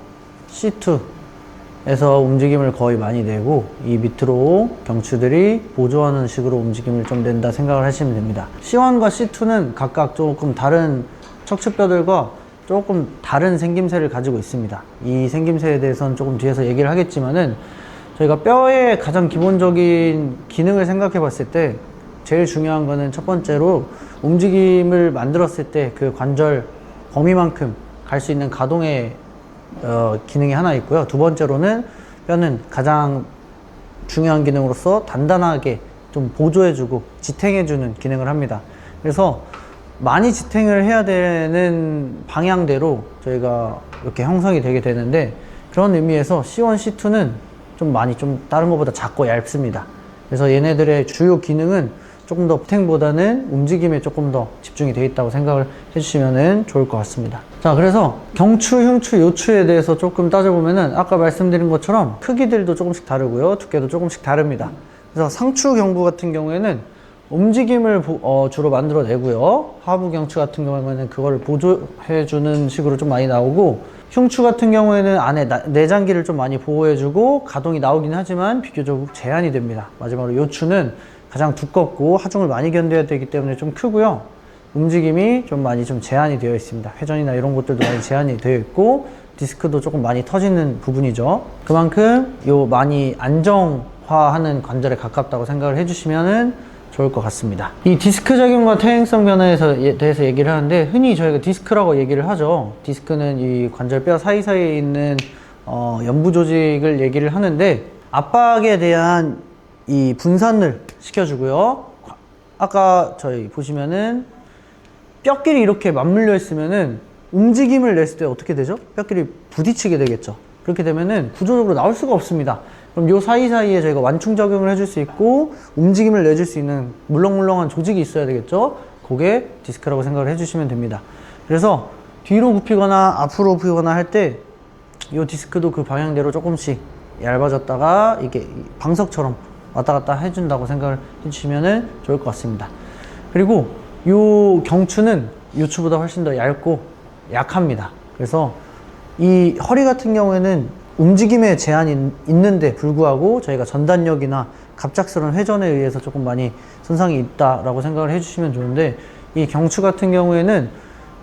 C2에서 움직임을 거의 많이 내고 이 밑으로 경추들이 보조하는 식으로 움직임을 좀 낸다 생각을 하시면 됩니다. C1과 C2는 각각 조금 다른 척추뼈들과 조금 다른 생김새를 가지고 있습니다. 이 생김새에 대해서는 조금 뒤에서 얘기를 하겠지만은 저희가 뼈의 가장 기본적인 기능을 생각해 봤을 때 제일 중요한 거는 첫 번째로 움직임을 만들었을 때 그 관절 범위만큼 갈 수 있는 가동의 기능이 하나 있고요. 두 번째로는 뼈는 가장 중요한 기능으로서 단단하게 좀 보조해주고 지탱해주는 기능을 합니다. 그래서 많이 지탱을 해야 되는 방향대로 저희가 이렇게 형성이 되게 되는데, 그런 의미에서 C1, C2는 좀 많이 좀 다른 것보다 작고 얇습니다. 그래서 얘네들의 주요 기능은 조금 더 지탱보다는 움직임에 조금 더 집중이 되어 있다고 생각을 해주시면 좋을 것 같습니다. 자, 그래서 경추, 흉추, 요추에 대해서 조금 따져보면은 아까 말씀드린 것처럼 크기들도 조금씩 다르고요, 두께도 조금씩 다릅니다. 그래서 상추 경부 같은 경우에는 움직임을 주로 만들어내고요, 하부 경추 같은 경우에는 그걸 보조해주는 식으로 좀 많이 나오고, 흉추 같은 경우에는 안에 내장기를 좀 많이 보호해주고 가동이 나오긴 하지만 비교적 제한이 됩니다. 마지막으로 요추는 가장 두껍고 하중을 많이 견뎌야 되기 때문에 좀 크고요, 움직임이 좀 많이 좀 제한이 되어 있습니다. 회전이나 이런 것들도 많이 제한이 되어 있고 디스크도 조금 많이 터지는 부분이죠. 그만큼 요 많이 안정화하는 관절에 가깝다고 생각을 해주시면은 좋을 것 같습니다. 이 디스크 작용과 퇴행성 변화에 대해서 얘기를 하는데, 흔히 저희가 디스크라고 얘기를 하죠. 디스크는 이 관절뼈 사이사이에 있는 연부 조직을 얘기를 하는데, 압박에 대한 이 분산을 시켜주고요. 아까 저희 보시면은 뼈끼리 이렇게 맞물려 있으면은 움직임을 냈을 때 어떻게 되죠? 뼈끼리 부딪히게 되겠죠. 그렇게 되면은 구조적으로 나올 수가 없습니다. 그럼 요 사이사이에 저희가 완충작용을 해줄 수 있고 움직임을 내줄 수 있는 물렁물렁한 조직이 있어야 되겠죠. 그게 디스크라고 생각을 해주시면 됩니다. 그래서 뒤로 굽히거나 앞으로 굽히거나 할 때 요 디스크도 그 방향대로 조금씩 얇아졌다가 이게 방석처럼 왔다 갔다 해준다고 생각을 해주시면 좋을 것 같습니다. 그리고 요 경추는 요추보다 훨씬 더 얇고 약합니다. 그래서 이 허리 같은 경우에는 움직임에 제한이 있는데 불구하고 저희가 전단력이나 갑작스러운 회전에 의해서 조금 많이 손상이 있다라고 생각을 해주시면 좋은데, 이 경추 같은 경우에는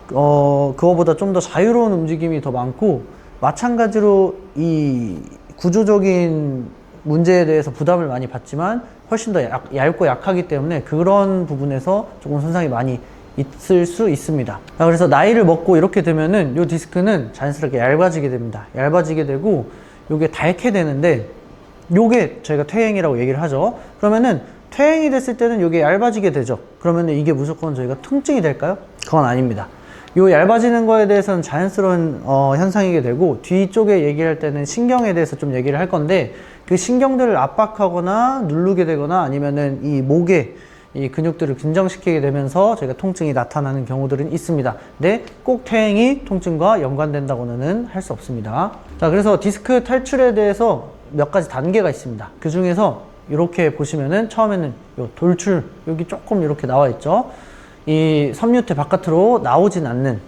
그거보다 좀 더 자유로운 움직임이 더 많고, 마찬가지로 이 구조적인 문제에 대해서 부담을 많이 받지만 훨씬 더 얇고 약하기 때문에 그런 부분에서 조금 손상이 많이 있을 수 있습니다. 그래서 나이를 먹고 이렇게 되면은 요 디스크는 자연스럽게 얇아지게 됩니다. 얇아지게 되고 요게 닳게 되는데, 요게 저희가 퇴행이라고 얘기를 하죠. 그러면은 퇴행이 됐을 때는 요게 얇아지게 되죠. 그러면은 이게 무조건 저희가 통증이 될까요? 그건 아닙니다. 요 얇아지는 거에 대해서는 자연스러운 현상이게 되고, 뒤쪽에 얘기할 때는 신경에 대해서 좀 얘기를 할 건데, 그 신경들을 압박하거나 누르게 되거나 아니면은 이 목에 이 근육들을 긴장시키게 되면서 저희가 통증이 나타나는 경우들은 있습니다. 근데 꼭 퇴행이 통증과 연관된다고는 할 수 없습니다. 자, 그래서 디스크 탈출에 대해서 몇 가지 단계가 있습니다. 그 중에서 이렇게 보시면은 처음에는 요 돌출, 여기 조금 이렇게 나와 있죠. 이 섬유태 바깥으로 나오진 않는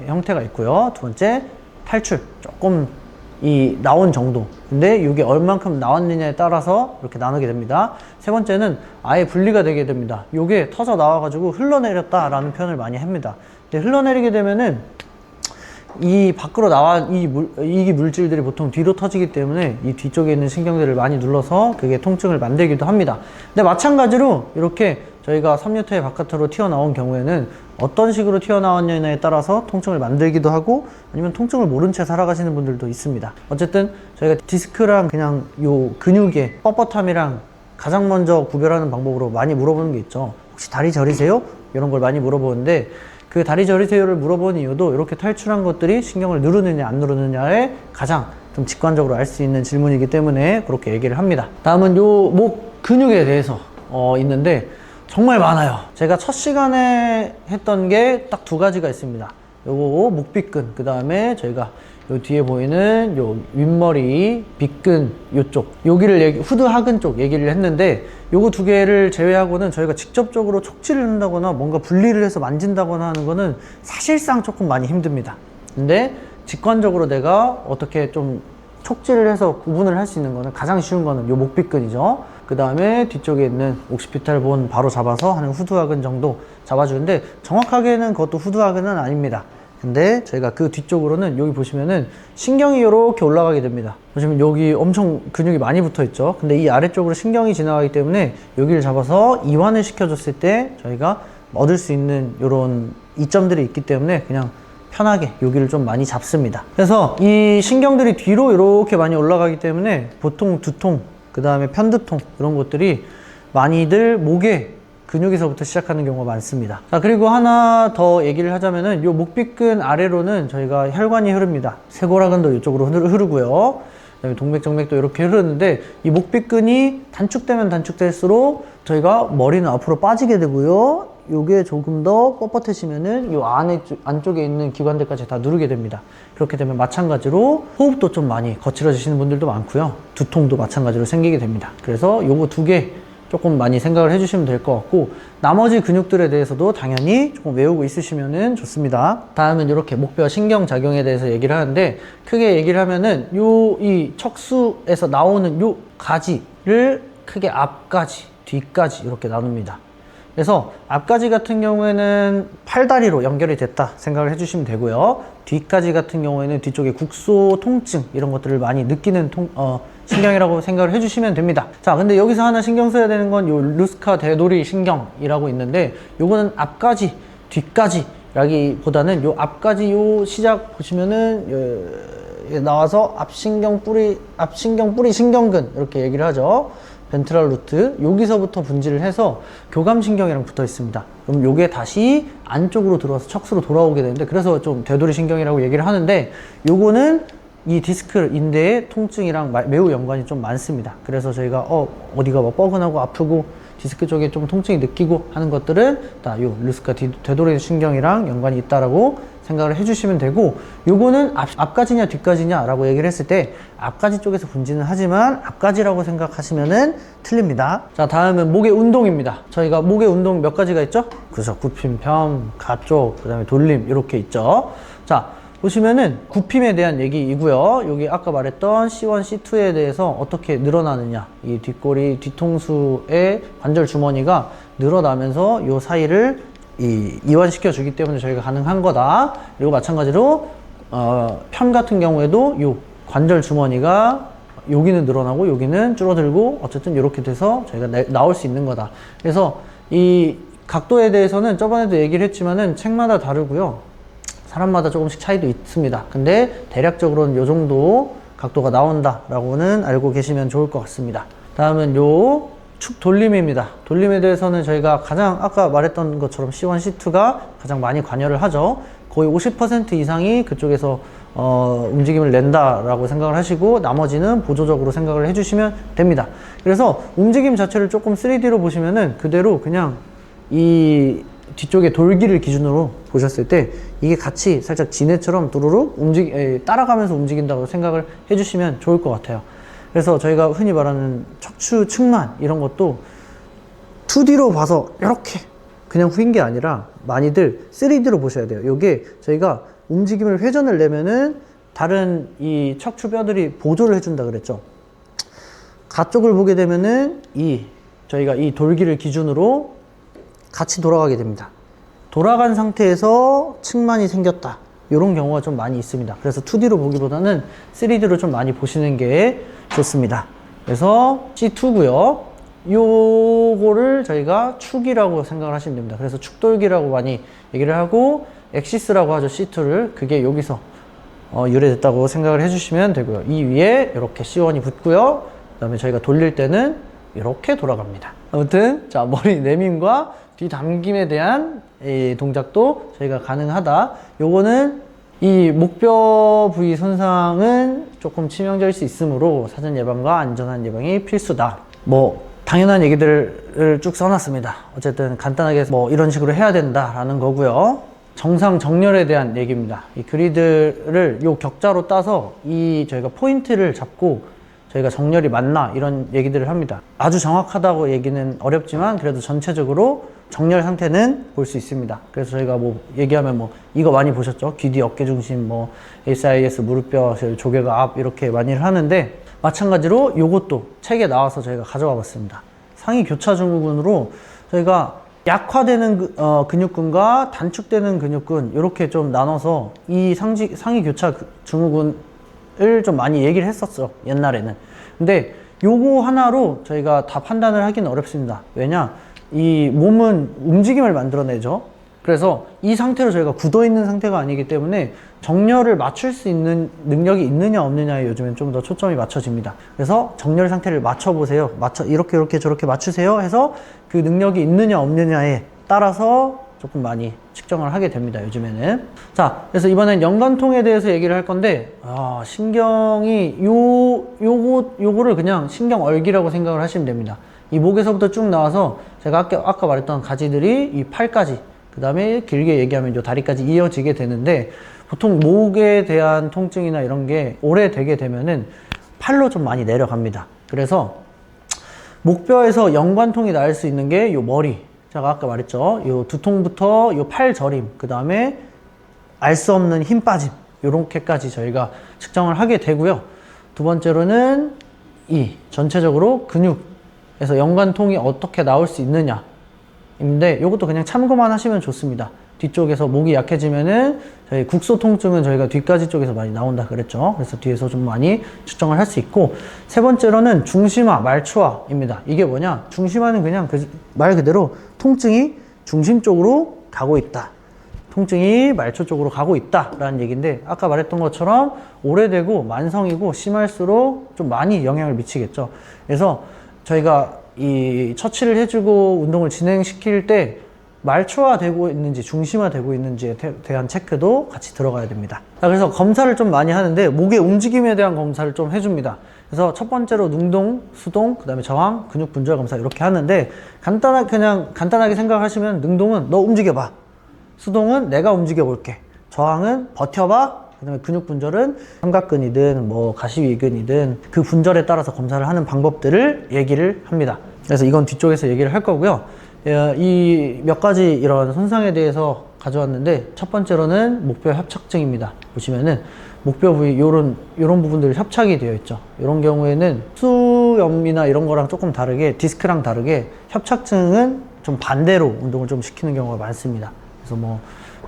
형태가 있고요. 두 번째, 탈출, 조금 이 나온 정도. 근데 이게 얼만큼 나왔느냐에 따라서 이렇게 나누게 됩니다. 세 번째는 아예 분리가 되게 됩니다. 이게 터져 나와가지고 흘러내렸다라는 표현을 많이 합니다. 근데 흘러내리게 되면은 이 밖으로 나와 이 물질들이 보통 뒤로 터지기 때문에 이 뒤쪽에 있는 신경들을 많이 눌러서 그게 통증을 만들기도 합니다. 근데 마찬가지로 이렇게 저희가 섬유태 바깥으로 튀어나온 경우에는 어떤 식으로 튀어나왔냐에 따라서 통증을 만들기도 하고 아니면 통증을 모른 채 살아가시는 분들도 있습니다. 어쨌든 저희가 디스크랑 그냥 요 근육의 뻣뻣함이랑 가장 먼저 구별하는 방법으로 많이 물어보는 게 있죠. 혹시 다리 저리세요? 이런 걸 많이 물어보는데, 그 다리 저리세요를 물어보는 이유도 이렇게 탈출한 것들이 신경을 누르느냐 안 누르느냐에 가장 좀 직관적으로 알 수 있는 질문이기 때문에 그렇게 얘기를 합니다. 다음은 요 목 근육에 대해서 있는데 정말 많아요. 제가 첫 시간에 했던 게 딱 두 가지가 있습니다. 요거 목빗근, 그 다음에 저희가 요 뒤에 보이는 요 윗머리 빗근 요쪽, 여기를 후드 하근 쪽 얘기를 했는데, 요거 두 개를 제외하고는 저희가 직접적으로 촉질을 한다거나 뭔가 분리를 해서 만진다거나 하는 거는 사실상 조금 많이 힘듭니다. 근데 직관적으로 내가 어떻게 좀 촉질을 해서 구분을 할 수 있는 거는, 가장 쉬운 거는 요 목빗근이죠. 그 다음에 뒤쪽에 있는 옥시피탈 본 바로 잡아서 하는 후두하근 정도 잡아주는데, 정확하게는 그것도 후두하근은 아닙니다. 근데 저희가 그 뒤쪽으로는 여기 보시면은 신경이 이렇게 올라가게 됩니다. 보시면 여기 엄청 근육이 많이 붙어 있죠. 근데 이 아래쪽으로 신경이 지나가기 때문에 여기를 잡아서 이완을 시켜줬을 때 저희가 얻을 수 있는 이런 이점들이 있기 때문에 그냥 편하게 여기를 좀 많이 잡습니다. 그래서 이 신경들이 뒤로 이렇게 많이 올라가기 때문에 보통 두통, 그 다음에 편두통, 이런 것들이 많이들 목에 근육에서부터 시작하는 경우가 많습니다. 자, 그리고 하나 더 얘기를 하자면은 요 목빗근 아래로는 저희가 혈관이 흐릅니다. 쇄골하근도 이쪽으로 흐르고요. 그다음에 동맥, 정맥도 이렇게 흐르는데, 이 목빗근이 단축되면 단축될수록 저희가 머리는 앞으로 빠지게 되고요. 요게 조금 더 뻣뻣해지면은 요 안쪽에 있는 기관들까지 다 누르게 됩니다. 그렇게 되면 마찬가지로 호흡도 좀 많이 거칠어지시는 분들도 많고요. 두통도 마찬가지로 생기게 됩니다. 그래서 요거 두 개 조금 많이 생각을 해주시면 될 것 같고, 나머지 근육들에 대해서도 당연히 조금 외우고 있으시면 좋습니다. 다음은 이렇게 목뼈 신경작용에 대해서 얘기를 하는데, 크게 얘기를 하면은 이 척수에서 나오는 요 가지를 크게 앞가지, 뒷가지 이렇게 나눕니다. 그래서 앞가지 같은 경우에는 팔다리로 연결이 됐다 생각을 해주시면 되고요. 뒷가지 같은 경우에는 뒤쪽에 국소 통증 이런 것들을 많이 느끼는 신경이라고 생각을 해주시면 됩니다. 자, 근데 여기서 하나 신경 써야 되는 건 요 루스카 대도리 신경이라고 있는데, 요거는 앞가지, 뒷가지라기보다는 요 앞가지 요 시작 보시면은 나와서 앞신경 뿌리 신경근 이렇게 얘기를 하죠. 벤트럴 루트, 여기서부터 분지를 해서 교감신경이랑 붙어 있습니다. 그럼 요게 다시 안쪽으로 들어와서 척수로 돌아오게 되는데, 그래서 좀 되돌이 신경이라고 얘기를 하는데, 요거는 이 디스크 인대의 통증이랑 매우 연관이 좀 많습니다. 그래서 저희가 어디가 뭐 뻐근하고 아프고 디스크 쪽에 좀 통증이 느끼고 하는 것들은 다 요 루스카 되돌이 신경이랑 연관이 있다라고 생각을 해주시면 되고, 요거는 앞가지냐 뒷가지냐 라고 얘기를 했을 때 앞가지 쪽에서 분지는 하지만 앞가지라고 생각하시면은 틀립니다. 자, 다음은 목의 운동입니다. 저희가 목의 운동 몇 가지가 있죠? 그래서 굽힘, 펴움, 가쪽, 그 다음에 돌림 이렇게 있죠. 자, 보시면은 굽힘에 대한 얘기이고요. 여기 아까 말했던 C1, C2에 대해서 어떻게 늘어나느냐, 이 뒷골이 뒤통수의 관절 주머니가 늘어나면서 요 사이를 이완시켜 주기 때문에 저희가 가능한 거다. 그리고 마찬가지로 편 같은 경우에도 요 관절 주머니가 여기는 늘어나고 여기는 줄어들고 어쨌든 이렇게 돼서 저희가 나올 수 있는 거다. 그래서 이 각도에 대해서는 저번에도 얘기를 했지만은 책마다 다르고요. 사람마다 조금씩 차이도 있습니다. 근데 대략적으로는 요 정도 각도가 나온다라고는 알고 계시면 좋을 것 같습니다. 다음은 요 축 돌림입니다. 돌림에 대해서는 저희가 가장 아까 말했던 것처럼 C1, C2가 가장 많이 관여를 하죠. 거의 50% 이상이 그쪽에서 움직임을 낸다라고 생각을 하시고, 나머지는 보조적으로 생각을 해주시면 됩니다. 그래서 움직임 자체를 조금 3D로 보시면은 그대로 그냥 이 뒤쪽에 돌기를 기준으로 보셨을 때 이게 같이 살짝 지네처럼 두루룩 따라가면서 움직인다고 생각을 해주시면 좋을 것 같아요. 그래서 저희가 흔히 말하는 척추 측만 이런 것도 2D로 봐서 이렇게 그냥 후인 게 아니라 많이들 3D로 보셔야 돼요. 이게 저희가 움직임을 회전을 내면은 다른 이 척추 뼈들이 보조를 해준다 그랬죠. 가쪽을 보게 되면은 저희가 이 돌기를 기준으로 같이 돌아가게 됩니다. 돌아간 상태에서 측만이 생겼다, 이런 경우가 좀 많이 있습니다. 그래서 2D로 보기보다는 3D로 좀 많이 보시는 게 좋습니다. 그래서 C2고요. 요거를 저희가 축이라고 생각을 하시면 됩니다. 그래서 축돌기라고 많이 얘기를 하고, 엑시스라고 하죠, C2를. 그게 여기서 유래됐다고 생각을 해주시면 되고요. 이 위에 이렇게 C1이 붙고요. 그 다음에 저희가 돌릴 때는 이렇게 돌아갑니다. 아무튼 자, 머리 내밈과 뒤 당김에 대한 이 동작도 저희가 가능하다. 요거는 이 목뼈 부위 손상은 조금 치명적일 수 있으므로 사전 예방과 안전한 예방이 필수다. 뭐 당연한 얘기들을 쭉 써놨습니다. 어쨌든 간단하게 뭐 이런 식으로 해야 된다라는 거고요. 정상 정렬에 대한 얘기입니다. 이 그리드를 요 격자로 따서 저희가 포인트를 잡고 저희가 정렬이 맞나 이런 얘기들을 합니다. 아주 정확하다고 얘기는 어렵지만 그래도 전체적으로 정렬 상태는 볼 수 있습니다. 그래서 저희가 뭐 얘기하면 뭐 이거 많이 보셨죠? 귀 뒤 어깨 중심 뭐 SIS 무릎뼈 조개가 앞 이렇게 많이를 하는데 마찬가지로 요것도 책에 나와서 저희가 가져와 봤습니다. 상위 교차 증후군으로 저희가 약화되는 근육군과 단축되는 근육군 이렇게 좀 나눠서 이 상위 교차 증후군을 좀 많이 얘기를 했었죠, 옛날에는. 근데 요거 하나로 저희가 다 판단을 하기는 어렵습니다. 왜냐, 이 몸은 움직임을 만들어내죠. 그래서 이 상태로 저희가 굳어 있는 상태가 아니기 때문에 정렬을 맞출 수 있는 능력이 있느냐 없느냐에 요즘엔 좀 더 초점이 맞춰집니다. 그래서 정렬 상태를 맞춰보세요. 이렇게 저렇게 맞추세요 해서 그 능력이 있느냐 없느냐에 따라서 조금 많이 측정을 하게 됩니다, 요즘에는. 자, 그래서 이번엔 연관통에 대해서 얘기를 할 건데, 신경이 요거를 그냥 신경얼기라고 생각을 하시면 됩니다. 이 목에서부터 쭉 나와서 제가 아까 말했던 가지들이 이 팔까지, 그 다음에 길게 얘기하면 요 다리까지 이어지게 되는데, 보통 목에 대한 통증이나 이런 게 오래되게 되면은 팔로 좀 많이 내려갑니다. 그래서 목뼈에서 연관통이 날 수 있는 게 요 머리, 제가 아까 말했죠, 요 두통부터 요 팔 저림, 그 다음에 알 수 없는 힘 빠짐, 요렇게까지 저희가 측정을 하게 되고요. 두 번째로는 전체적으로 근육에서 연관통이 어떻게 나올 수 있느냐 인데, 요것도 그냥 참고만 하시면 좋습니다. 뒤쪽에서 목이 약해지면은 저희 국소 통증은 저희가 뒷가지 쪽에서 많이 나온다 그랬죠. 그래서 뒤에서 좀 많이 측정을 할 수 있고, 세 번째로는 중심화, 말초화입니다. 이게 뭐냐? 중심화는 그냥 말 그대로 통증이 중심 쪽으로 가고 있다, 통증이 말초 쪽으로 가고 있다 라는 얘기인데, 아까 말했던 것처럼 오래되고 만성이고 심할수록 좀 많이 영향을 미치겠죠. 그래서 저희가 이 처치를 해주고 운동을 진행시킬 때 말초화되고 있는지 중심화되고 있는지에 대한 체크도 같이 들어가야 됩니다. 자, 그래서 검사를 좀 많이 하는데 목의 움직임에 대한 검사를 좀 해줍니다. 그래서 첫 번째로 능동, 수동, 그 다음에 저항, 근육 분절 검사 이렇게 하는데, 간단하게 생각하시면 능동은 너 움직여봐, 수동은 내가 움직여 볼게, 저항은 버텨봐, 그 다음에 근육 분절은 삼각근이든 뭐 가시위근이든 그 분절에 따라서 검사를 하는 방법들을 얘기를 합니다. 그래서 이건 뒤쪽에서 얘기를 할 거고요. 이 몇 가지 이런 손상에 대해서 가져왔는데, 첫 번째로는 목뼈 협착증입니다. 보시면은 목뼈 부위 요런 부분들이 협착이 되어 있죠. 이런 경우에는 수염이나 이런 거랑 조금 다르게, 디스크랑 다르게 협착증은 좀 반대로 운동을 좀 시키는 경우가 많습니다. 그래서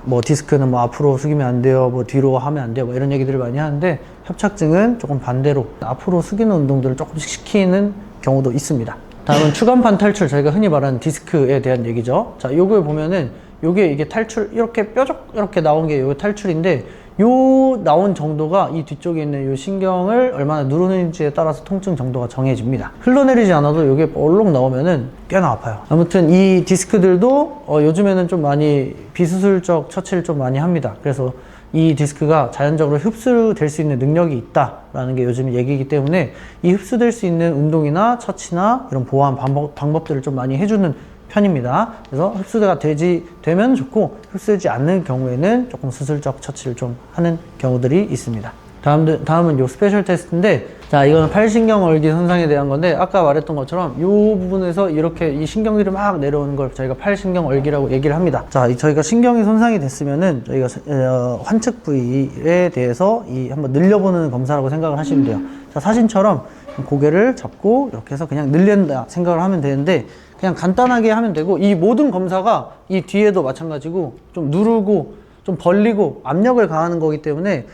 뭐 디스크는 뭐 앞으로 숙이면 안 돼요, 뭐 뒤로 하면 안 돼요, 뭐 이런 얘기들을 많이 하는데, 협착증은 조금 반대로 앞으로 숙이는 운동들을 조금씩 시키는 경우도 있습니다. 다음은 추간판 탈출, 저희가 흔히 말하는 디스크에 대한 얘기죠. 자, 요걸 보면은 이게 탈출, 이렇게 뾰족 이렇게 나온 게 요게 탈출인데, 요 나온 정도가 이 뒤쪽에 있는 요 신경을 얼마나 누르는지에 따라서 통증 정도가 정해집니다. 흘러내리지 않아도 요게 볼록 나오면은 꽤나 아파요. 아무튼 이 디스크들도 요즘에는 좀 많이 비수술적 처치를 좀 많이 합니다. 그래서 이 디스크가 자연적으로 흡수될 수 있는 능력이 있다라는 게 요즘 얘기이기 때문에, 이 흡수될 수 있는 운동이나 처치나 이런 보완 방법들을 좀 많이 해주는 편입니다. 그래서 흡수가 되면 좋고, 흡수되지 않는 경우에는 조금 수술적 처치를 좀 하는 경우들이 있습니다. 다음은 요 스페셜 테스트인데, 자, 이거는 팔신경얼기 손상에 대한 건데, 아까 말했던 것처럼 요 부분에서 이렇게 이 신경들이 막 내려오는 걸 저희가 팔신경얼기라고 얘기를 합니다. 자, 저희가 신경이 손상이 됐으면은 저희가 환측 부위에 대해서 한번 늘려보는 검사라고 생각을 하시면 돼요. 자, 사진처럼 고개를 잡고 이렇게 해서 그냥 늘린다 생각을 하면 되는데, 그냥 간단하게 하면 되고, 이 모든 검사가 이 뒤에도 마찬가지고 좀 누르고 좀 벌리고 압력을 가하는 거기 때문에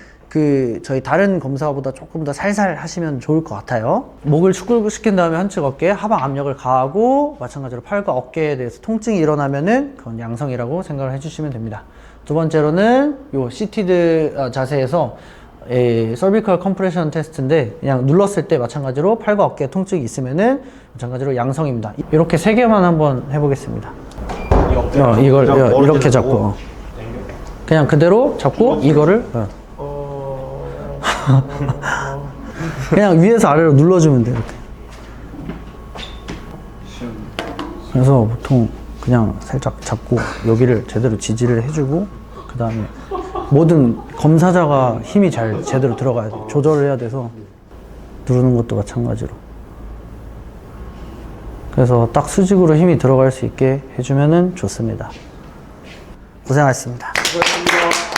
저희 다른 검사보다 조금 더 살살 하시면 좋을 것 같아요. 목을 축구시킨 다음에 한측 어깨에 하방 압력을 가하고, 마찬가지로 팔과 어깨에 대해서 통증이 일어나면은 그건 양성이라고 생각을 해주시면 됩니다. 두 번째로는 요 시티드 자세에서 서비컬 컴프레션 테스트인데, 그냥 눌렀을 때 마찬가지로 팔과 어깨에 통증이 있으면은 마찬가지로 양성입니다. 이렇게 세 개만 한번 해보겠습니다. 이걸 이렇게 잡고 그냥 그대로 잡고 이거를 그냥 위에서 아래로 눌러주면 돼요. 이렇게. 그래서 보통 그냥 살짝 잡고 여기를 제대로 지지를 해주고, 그 그 다음에 모든 검사자가 힘이 잘 제대로 들어가야 돼. 조절을 해야 돼서 누르는 것도 마찬가지로. 그래서 딱 수직으로 힘이 들어갈 수 있게 해주면은 좋습니다. 고생하셨습니다. 수고하셨습니다.